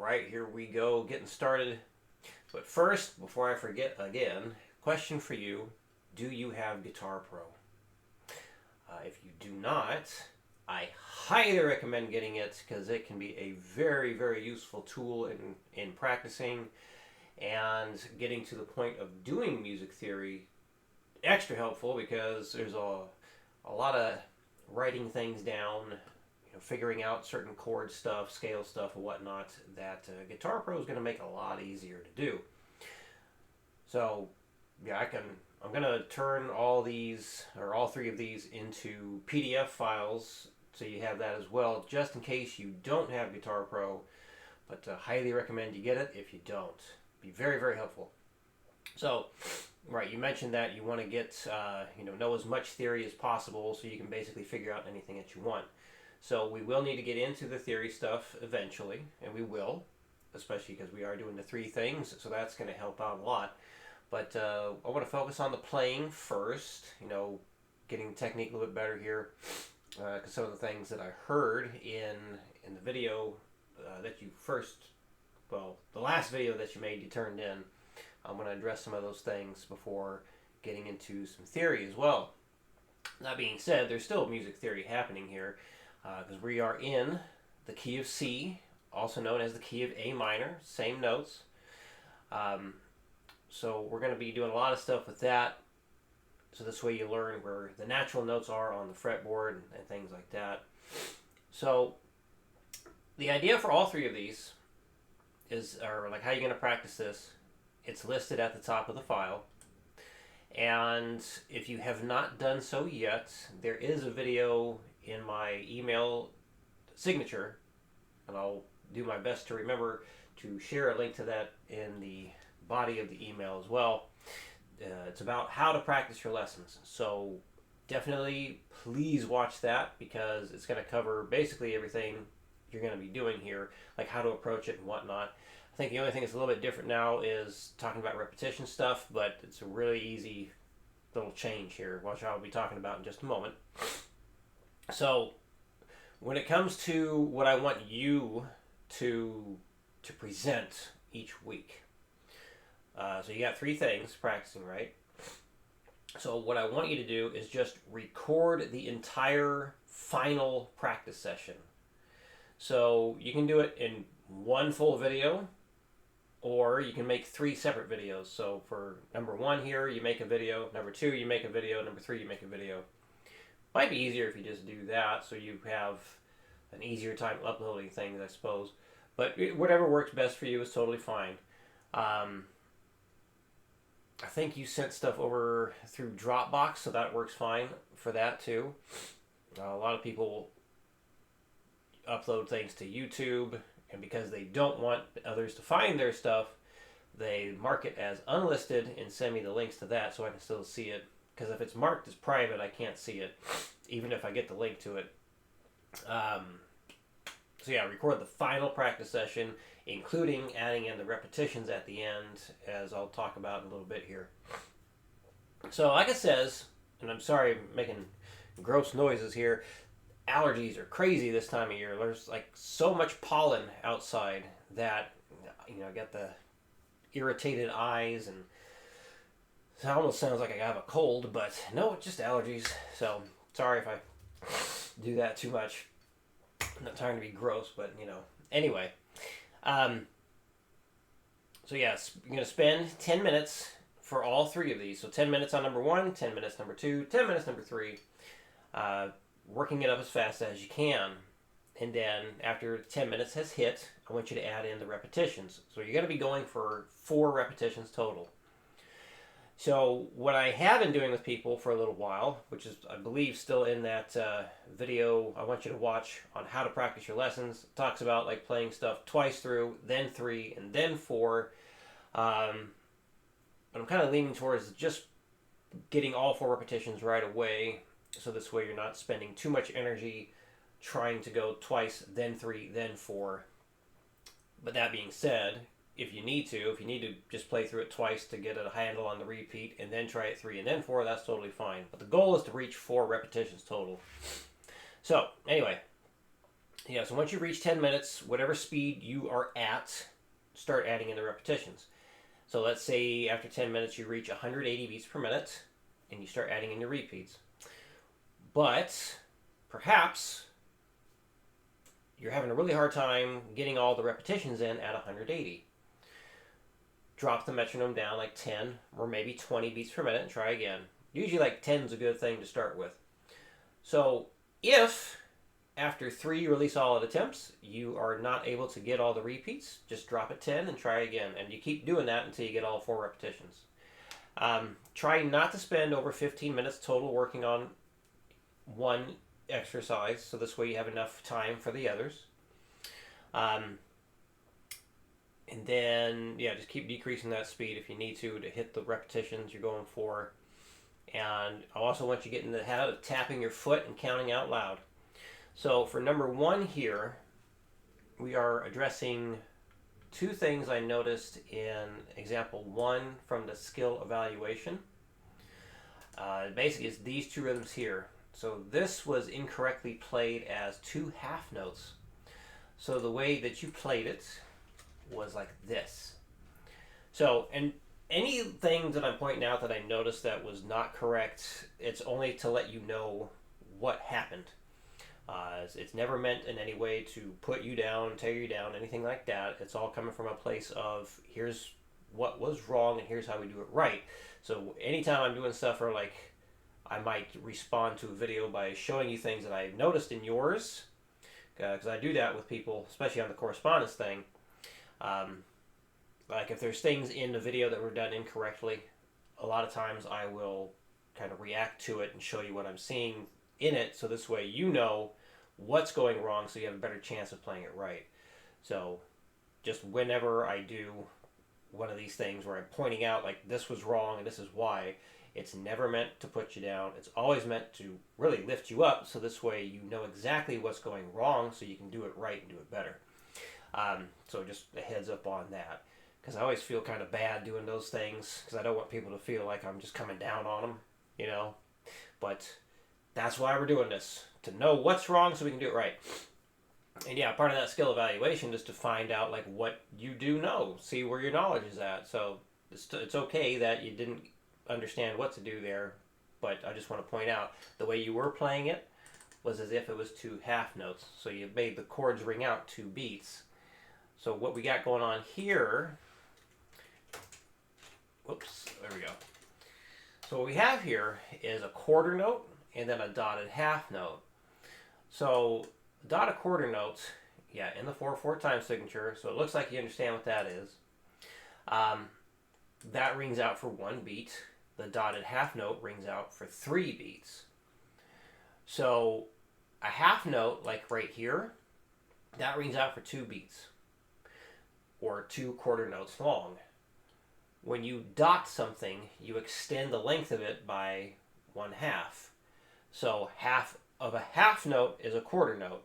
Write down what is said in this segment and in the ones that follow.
right, here we go, getting started. But first, before I forget again, question for you: do you have Guitar Pro? If you do not, I highly recommend getting it because it can be a very, very useful tool in practicing and getting to the point of doing music theory. Extra helpful because there's a lot of writing things down, figuring out certain chord stuff, scale stuff, and whatnot that Guitar Pro is going to make a lot easier to do. So, yeah, I'm going to turn all these, or all three of these, into PDF files so you have that as well, just in case you don't have Guitar Pro. But highly recommend you get it if you don't. Be very, very helpful. So, right, you mentioned that you want to get, know as much theory as possible so you can basically figure out anything that you want. So we will need to get into the theory stuff eventually, and we will, especially because we are doing the three things, so that's going to help out a lot. But I want to focus on the playing first, getting the technique a little bit better here, because some of the things that I heard in the video that you the last video that you made, you turned in, I'm going to address some of those things before getting into some theory as well. That being said, there's still music theory happening here, because we are in the key of C, also known as the key of A minor, same notes. So we're going to be doing a lot of stuff with that, so this way you learn where the natural notes are on the fretboard and things like that. So the idea for all three of these or like how you're going to practice this, it's listed at the top of the file. And if you have not done so yet, there is a video in my email signature, and I'll do my best to remember to share a link to that in the body of the email as well. It's about how to practice your lessons. So definitely please watch that, because it's going to cover basically everything you're going to be doing here, like how to approach it and whatnot. I think the only thing that's a little bit different now is talking about repetition stuff, but it's a really easy little change here, which I'll be talking about in just a moment. So when it comes to what I want you to present each week, so you got three things practicing, right? So what I want you to do is just record the entire final practice session. So you can do it in one full video, or you can make three separate videos. So for number one here, you make a video. Number two, you make a video. Number three, you make a video. Might be easier if you just do that, so you have an easier time uploading things, I suppose. But whatever works best for you is totally fine. I think you sent stuff over through Dropbox, so that works fine for that too. A lot of people upload things to YouTube, and because they don't want others to find their stuff, they mark it as unlisted and send me the links to that so I can still see it. Because if it's marked as private, I can't see it, even if I get the link to it. So yeah, record the final practice session, including adding in the repetitions at the end, as I'll talk about in a little bit here. So like it says, and I'm sorry I'm making gross noises here, allergies are crazy this time of year. There's like so much pollen outside that, I got the irritated eyes, and it almost sounds like I have a cold, but no, it's just allergies. So sorry if I do that too much. I'm not trying to be gross, but anyway. So yes, you're going to spend 10 minutes for all three of these. So 10 minutes on number one, 10 minutes number two, 10 minutes number three, working it up as fast as you can. And then after 10 minutes has hit, I want you to add in the repetitions. So you're going to be going for 4 repetitions total. So what I have been doing with people for a little while, which is, I believe, still in that video I want you to watch on how to practice your lessons, talks about like playing stuff twice through, then 3, and then 4. But I'm kind of leaning towards just getting all 4 repetitions right away, so this way you're not spending too much energy trying to go twice, then 3, then 4. But that being said, if you need to just play through it twice to get a handle on the repeat, and then try it 3 and then 4, that's totally fine. But the goal is to reach 4 repetitions total. So, anyway, Yeah, so once you reach 10 minutes, whatever speed you are at, start adding in the repetitions. So let's say after 10 minutes you reach 180 beats per minute and you start adding in your repeats. But perhaps you're having a really hard time getting all the repetitions in at 180. Drop the metronome down like 10 or maybe 20 beats per minute and try again. Usually like 10 is a good thing to start with. So if after 3 really solid attempts you are not able to get all the repeats, just drop it 10 and try again. And you keep doing that until you get all 4 repetitions. Try not to spend over 15 minutes total working on one exercise, so this way you have enough time for the others. And then, yeah, just keep decreasing that speed if you need to hit the repetitions you're going for. And I also want you to get in the habit of tapping your foot and counting out loud. So for number 1 here, we are addressing 2 things I noticed in example 1 from the skill evaluation. Basically, it's these 2 rhythms here. So this was incorrectly played as 2 half notes. So the way that you played it was like this. So, and anything that I'm pointing out that I noticed that was not correct, it's only to let you know what happened. It's never meant in any way to put you down, tear you down, anything like that. It's all coming from a place of here's what was wrong and here's how we do it right. So anytime I'm doing stuff or like I might respond to a video by showing you things that I've noticed in yours, because I do that with people, especially on the correspondence thing. Like if there's things in the video that were done incorrectly, a lot of times I will kind of react to it and show you what I'm seeing in it, so this way you know what's going wrong so you have a better chance of playing it right. So just whenever I do one of these things where I'm pointing out like this was wrong and this is why, it's never meant to put you down. It's always meant to really lift you up, so this way you know exactly what's going wrong so you can do it right and do it better. So just a heads up on that, because I always feel kind of bad doing those things because I don't want people to feel like I'm just coming down on them, you know. But that's why we're doing this, to know what's wrong so we can do it right. And yeah, part of that skill evaluation is to find out like what you do know, see where your knowledge is at. So it's okay that you didn't understand what to do there, but I just want to point out the way you were playing it was as if it was 2 half notes. So you made the chords ring out 2 beats. So what we got going on here, whoops, there we go. So what we have here is a quarter note and then a dotted half note. So dotted quarter notes, yeah, in the 4/4 time signature, so it looks like you understand what that is. That rings out for 1 beat. The dotted half note rings out for 3 beats. So a half note, like right here, that rings out for 2 beats, or 2 quarter notes long. When you dot something, you extend the length of it by 1/2. So half of a half note is a quarter note.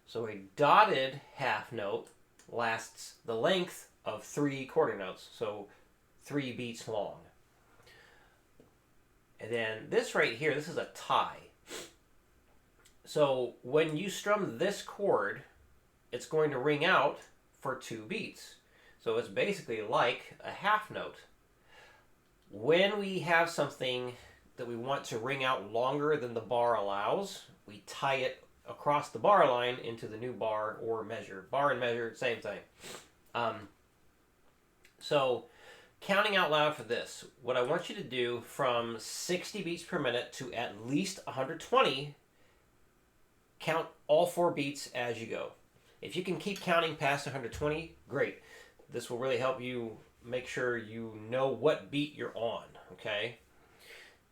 So a dotted half note lasts the length of 3 quarter notes, so 3 beats long. And then this right here, this is a tie. So when you strum this chord, it's going to ring out for 2 beats. So it's basically like a half note. When we have something that we want to ring out longer than the bar allows, we tie it across the bar line into the new bar or measure. Bar and measure, same thing. So counting out loud for this, what I want you to do from 60 beats per minute to at least 120, count all 4 beats as you go. If you can keep counting past 120, great. This will really help you make sure you know what beat you're on, okay?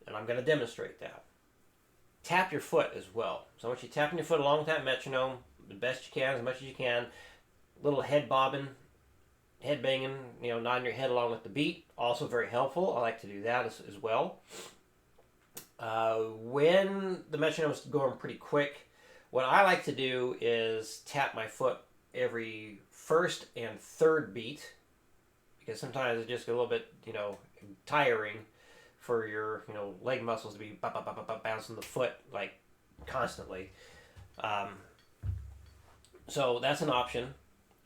And I'm going to demonstrate that. Tap your foot as well. So I want you tapping your foot along with that metronome, the best you can, as much as you can. Little head bobbing, head banging, you know, nodding your head along with the beat. Also very helpful. I like to do that as well. When the metronome is going pretty quick, what I like to do is tap my foot every first and third beat, because sometimes it's just a little bit, you know, tiring for your, you know, leg muscles to be bouncing the foot like constantly. So that's an option.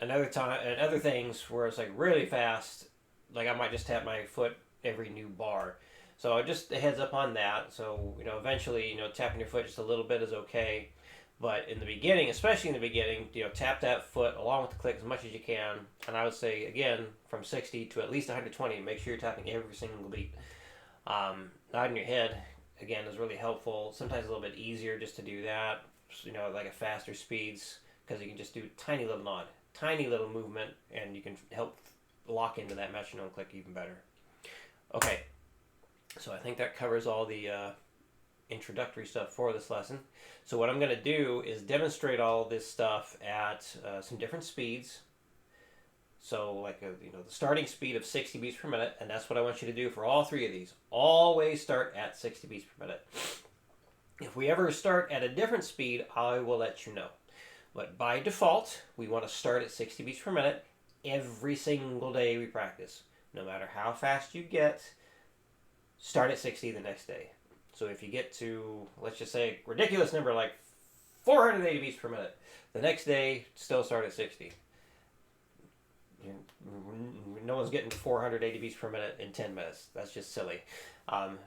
Another time, and other things where it's like really fast, like I might just tap my foot every new bar. So just a heads up on that. So eventually, tapping your foot just a little bit is okay, but in the beginning, especially in the beginning, tap that foot along with the click as much as you can. And I would say again, from 60 to at least 120. Make sure you're tapping every single beat. Nodding your head again is really helpful. Sometimes a little bit easier just to do that. Like at faster speeds, because you can just do tiny little nod, tiny little movement, and you can help lock into that metronome click even better. Okay, so I think that covers all the introductory stuff for this lesson. So what I'm going to do is demonstrate all this stuff at some different speeds. So like the starting speed of 60 beats per minute, and that's what I want you to do for all three of these. Always start at 60 beats per minute. If we ever start at a different speed, I will let you know. But by default, we want to start at 60 beats per minute every single day we practice. No matter how fast you get, start at 60 the next day. So if you get to, let's just say, a ridiculous number like 480 beats per minute, the next day, still start at 60. No one's getting to 480 beats per minute in 10 minutes. That's just silly. And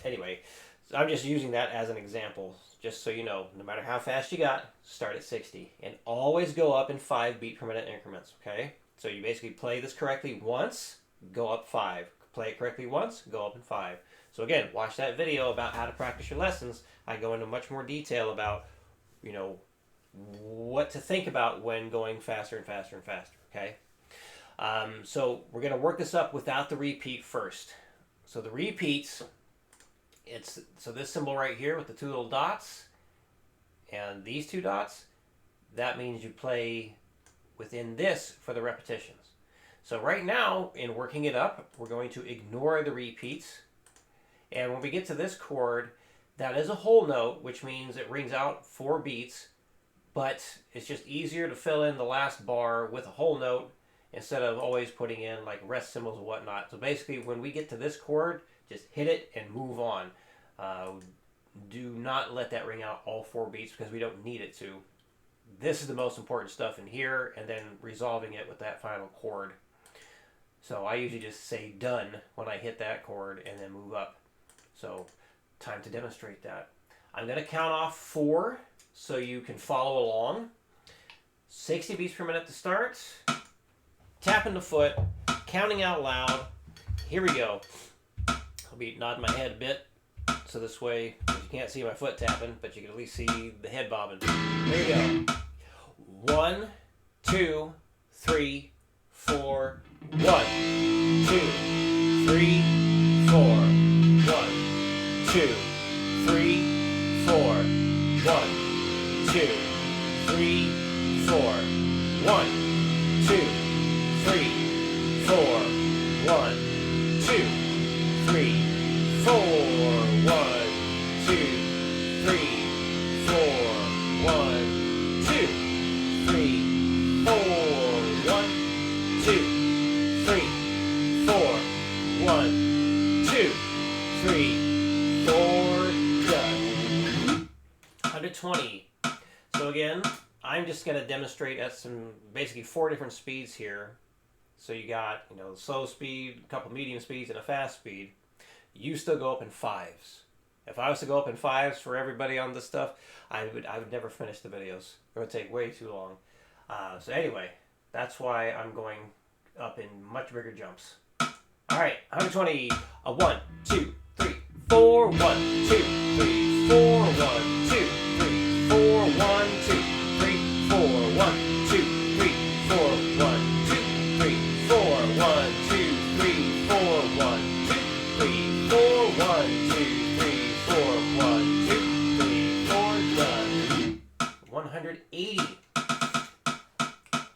anyway, so I'm just using that as an example, just so you know, no matter how fast you got, start at 60. And always go up in 5 beat per minute increments, okay? So you basically play this correctly once, go up 5. Play it correctly once, go up in 5. So again, watch that video about how to practice your lessons. I go into much more detail about, what to think about when going faster and faster and faster, okay? So we're going to work this up without the repeat first. So the repeats, so this symbol right here with the 2 little dots and these 2 dots, that means you play within this for the repetitions. So right now, in working it up, we're going to ignore the repeats. And when we get to this chord, that is a whole note, which means it rings out 4 beats, but it's just easier to fill in the last bar with a whole note instead of always putting in like rest symbols and whatnot. So basically, when we get to this chord, just hit it and move on. Do not let that ring out all 4 beats because we don't need it to. This is the most important stuff in here, and then resolving it with that final chord. So I usually just say done when I hit that chord and then move up. So time to demonstrate that. I'm going to count off 4 so you can follow along. 60 beats per minute to start. Tapping the foot, counting out loud. Here we go. I'll be nodding my head a bit, so this way you can't see my foot tapping, but you can at least see the head bobbing. There you go. 1, 2, 3, 4. 1, 2, 3, 4. 1, 2, 3, 4. 1, 2, 3, 4. 1, 2, 3, 4. 1, 2, 3, 4. 1, 2, 3, 4. 1, 2, 3, 4. 1, 2, 3, 4. 1, 2, 3, 4. Done. 120. So again, I'm just going to demonstrate at some basically 4 different speeds here. So you got the slow speed, a couple medium speeds, and a fast speed. You still go up in 5s. If I was to go up in 5s for everybody on this stuff, I would never finish the videos. It would take way too long. So anyway, that's why I'm going up in much bigger jumps. All right, 120. 1, 2, 3, 4. 1, 2, 3, 4. 1, 2, 3, 4. 1, 2, 3, 4. 1, 2, 3, 4. 1, 2, 3, 4. 1, 2, 3, 4. 1, 2, 3, 4. 1, 2, 3, 4. 1, 2, 3, 4. Done. 180.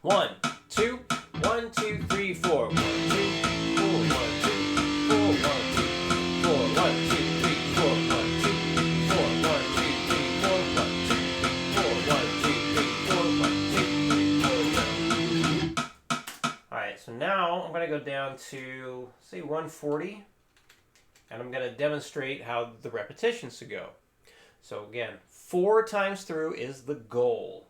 1, 2, 1, 2, 3, 4. 1, 2, 4. 1, 2, 4. 1, 2, 4. 1, 2, 3, 4. 1, 2, 4. 1, 2, 3, 4. 1, 2, 3, 4. 1, 2, 3, 4. 1, 2, 3, 4. Alright, so now I'm going to go down to, say, 140. And I'm going to demonstrate how the repetitions should go. So again, 4 times through is the goal.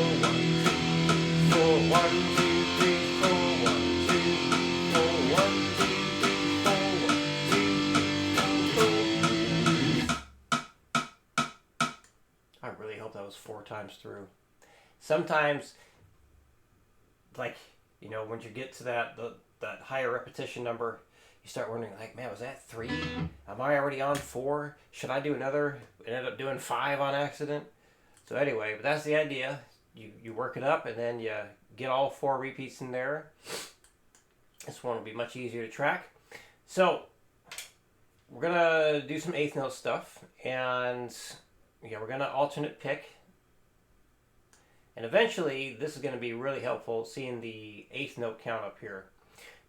1, 2, 4, 1, 2, 3, 4, 1, 2, 4, 1, 2, 3, 4, 1, 2, 4. I really hope that was 4 times through. Sometimes, like, you know, when you get to that higher repetition number, you start wondering, like, man, was that 3? Am I already on 4? Should I do another? End up doing 5 on accident. So anyway, but that's the idea. You work it up, and then you get all 4 repeats in there. This one will be much easier to track. So we're gonna do some eighth note stuff, and yeah, we're gonna alternate pick. And eventually, this is going to be really helpful seeing the eighth note count up here,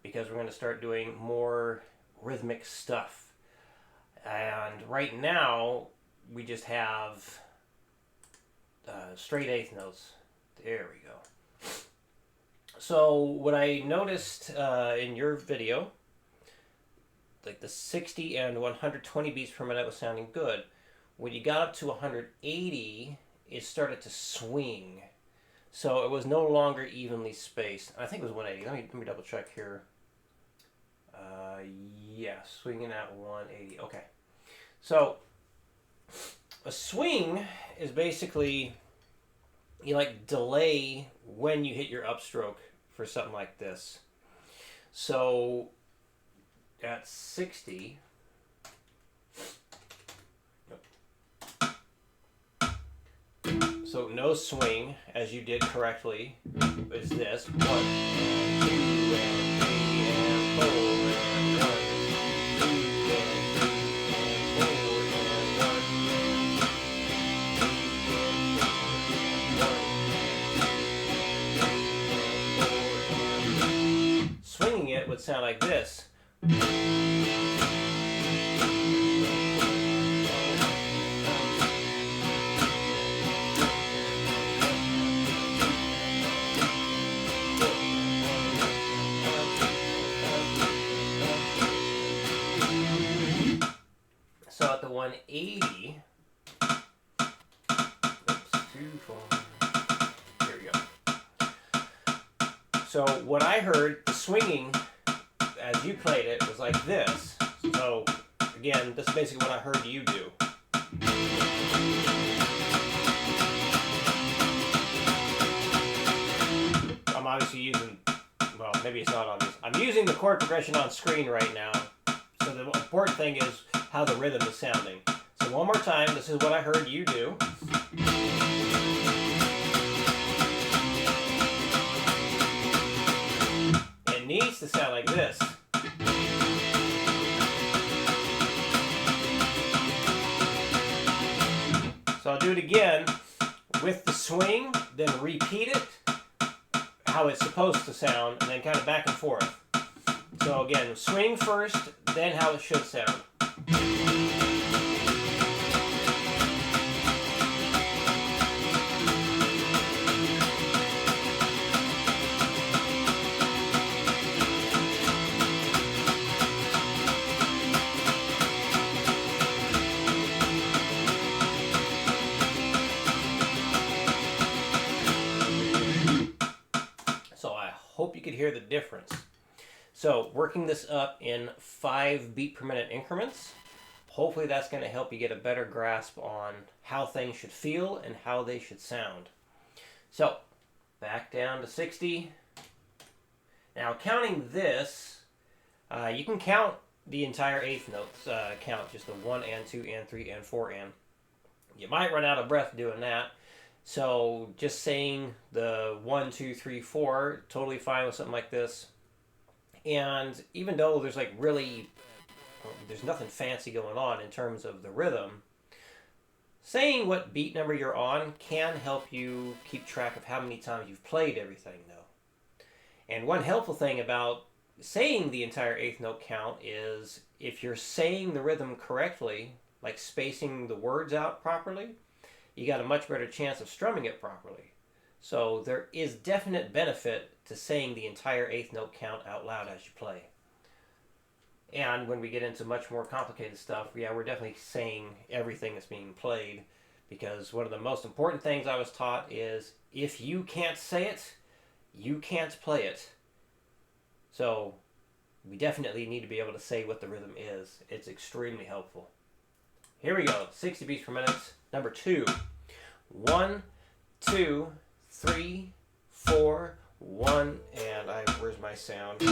because we're going to start doing more rhythmic stuff. And right now, we just have straight eighth notes. There we go. So what I noticed in your video, like the 60 and 120 beats per minute was sounding good. When you got up to 180, it started to swing. So it was no longer evenly spaced. I think it was 180. Let me double check here. Yeah, swinging at 180. Okay. So a swing is basically you like delay when you hit your upstroke for something like this. So at 60. So no swing, as you did correctly, is this. 1, 2, and 3, and 4, and 1, 2, and 3, and 4, and 1. Swinging it would sound like this. So at the 180, oops, too far. Here we go. So what I heard, the swinging, as you played it, was like this. So again, this is basically what I heard you do. I'm obviously using, well, maybe it's not obvious. I'm using the chord progression on screen right now. So the important thing is how the rhythm is sounding. So one more time, this is what I heard you do. It needs to sound like this. So I'll do it again with the swing, then repeat it, how it's supposed to sound, and then kind of back and forth. So again, swing first, then how it should sound. So I hope you could hear the difference. So working this up in 5 beat per minute increments, hopefully that's going to help you get a better grasp on how things should feel and how they should sound. So back down to 60. Now counting this, you can count the entire eighth notes, count just the 1 and 2 and 3 and 4 and. You might run out of breath doing that. So just saying the 1, 2, 3, 4, totally fine with something like this. And even though there's like really, there's nothing fancy going on in terms of the rhythm, saying what beat number you're on can help you keep track of how many times you've played everything though. And one helpful thing about saying the entire eighth note count is if you're saying the rhythm correctly, like spacing the words out properly, you got a much better chance of strumming it properly. So there is definite benefit to saying the entire eighth note count out loud as you play. And when we get into much more complicated stuff, yeah, we're definitely saying everything that's being played, because one of the most important things I was taught is if you can't say it, you can't play it. So we definitely need to be able to say what the rhythm is. It's extremely helpful. Here we go, 60 beats per minute, number 2. 1, 2, 3, 4, 1, and where's my sound?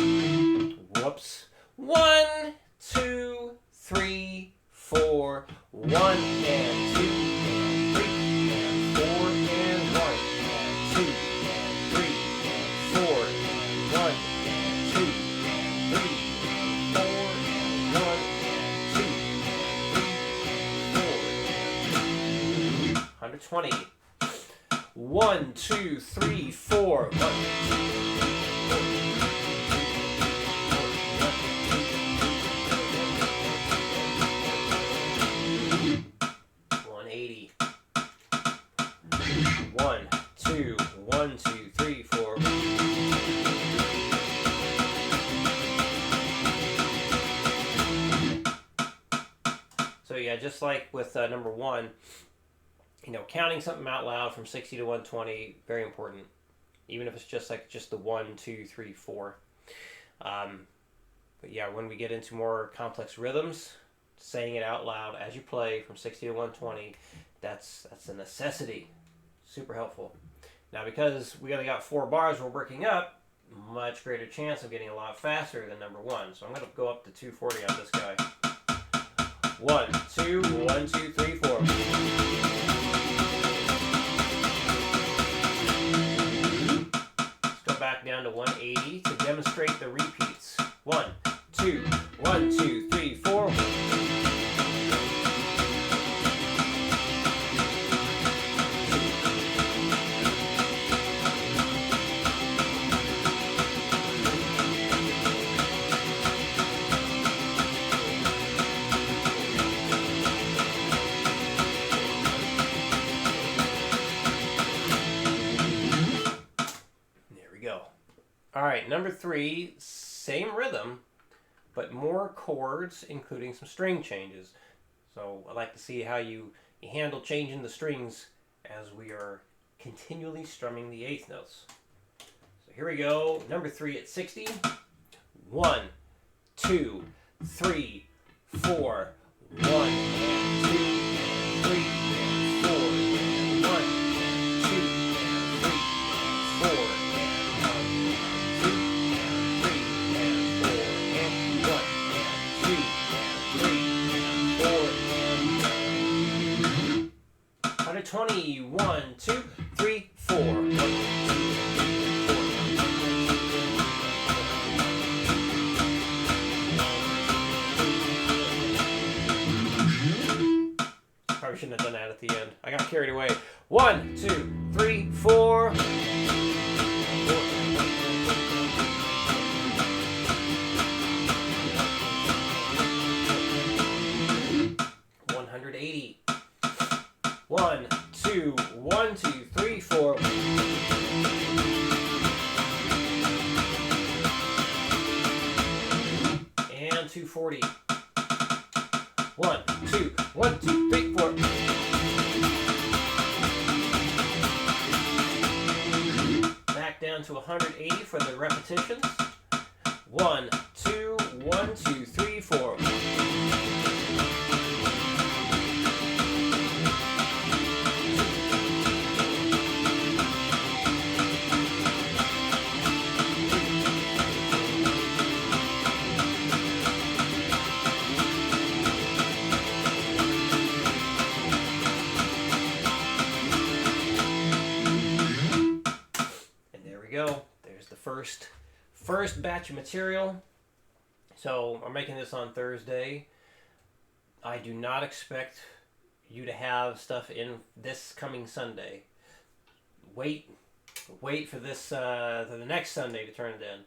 Whoops. 1, 2, 3, 4, 1, and 2, and 3, and 4, and 1, and 2, and 3, and 4, and 1, and 2, and 3, and 4, and 1, and 2, and 3, 4, 120. 1, 2, 3, 4, 1, 2, 3, 4. 180. 1, 2, 1, 2, 3, 4. So yeah, just like with number 1, you know, counting something out loud from 60 to 120, very important. Even if it's just the 1, 2, 3, 4. But yeah, when we get into more complex rhythms, saying it out loud as you play from 60 to 120, that's a necessity. Super helpful. Now, because we only got 4 bars we're working up, much greater chance of getting a lot faster than number 1. So I'm going to go up to 240 on this guy. 1, 2, 1, 2, 3, 4. Back down to 180 to demonstrate the repeats. 1, 2, 1, 2, 3, 4. All right, number 3, same rhythm, but more chords, including some string changes. So I'd like to see how you handle changing the strings as we are continually strumming the eighth notes. So here we go, number 3 at 60. 1, 2, 3, 4, 1, and 2, and 3, and 4, and 1, and 2, and 3, and 4, and 20, 1, 2, 3, 4. 1, 2, 3, 4. Probably shouldn't have done that at the end. I got carried away. 1, 2, 3, 4. 180. 1, 2, 1, 2, 3, 4. And 240. 1, 2, 1, 2, 3, 4. Back down to 180 for the repetitions. 1, 2, 1, 2, 3, 4. first batch of material. So I'm making this on Thursday. I do not expect you to have stuff in this coming Sunday. Wait for this for the next Sunday to turn it in.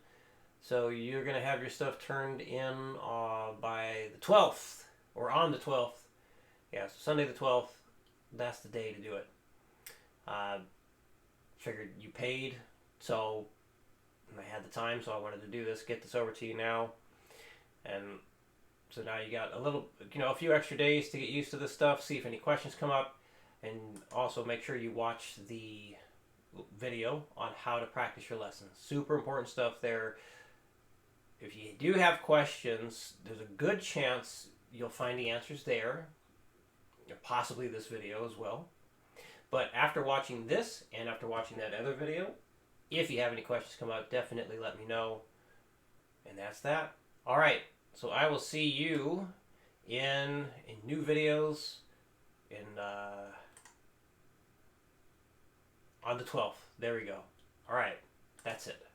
So you're gonna have your stuff turned in by the 12th or on the 12th. Yeah, so Sunday the 12th. That's the day to do it. Figured you paid, so I had the time, so I wanted to do this. Get this over to you now, and so now you got a few extra days to get used to this stuff. See if any questions come up, and also make sure you watch the video on how to practice your lessons. Super important stuff there. If you do have questions, there's a good chance you'll find the answers there, possibly this video as well. But after watching this and after watching that other video, if you have any questions come up, definitely let me know. And that's that. All right, so I will see you in new videos on the 12th. There we go. All right, that's it.